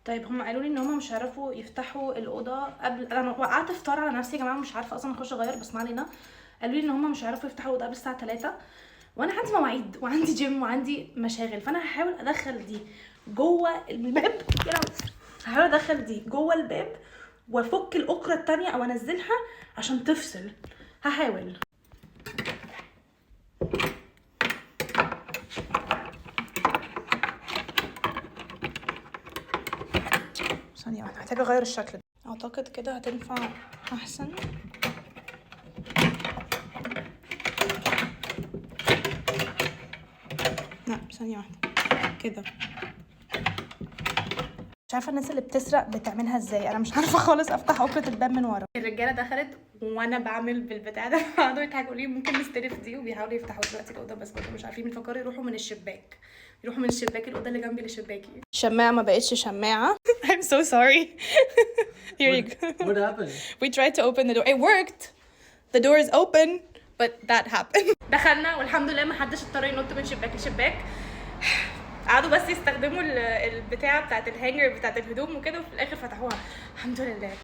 طيب هم قالوا لي ان هم مش هيعرفوا يفتحوا الاوضه قبل، انا وقعت افطار على نفسي يا جماعه، مش عارفه اصلا اخش اغير، بس ما علينا. قالوا لي ان هم مش هيعرفوا يفتحوا الاوضه قبل الساعه 3، وانا عندي مواعيد وعندي جيم وعندي مشاغل، فانا هحاول ادخل دي جوه الباب. هحاول ادخل دي جوه الباب وافك الاكره التانية او انزلها عشان تفصل. هحاول. ثانية واحدة، محتاجة اغير الشكل ده. اعتقد كده هتنفع احسن. لا ثانية واحدة كده. مش عارفة الناس اللي بتسرق بتعملها ازاي، انا مش عارفة خالص افتح عقدة الباب من ورا. الرجالة دخلت وانا بعمل بالبتاع ده، قعدوا يضحكوا لي ممكن نستلف دي، وبيحاولوا يفتحوا دلوقتي الأوضة، بس برضه مش عارفين، بيفكروا يروحوا من الشباك، يروحوا من الشباك الأوضة اللي جنبي لشباكي. الشماعة ما بقتش شماعة. I'm so sorry. Here you go. What happened? We tried to open the door. It worked. The door is open, but that happened. دخلنا والحمد لله ما حدش اضطر ينط من شباك لشباك. قعدوا بس يستخدموا البتاعه بتاعت الهانجر بتاعت الهدوم وكده، وفي الاخر فتحوها الحمد لله.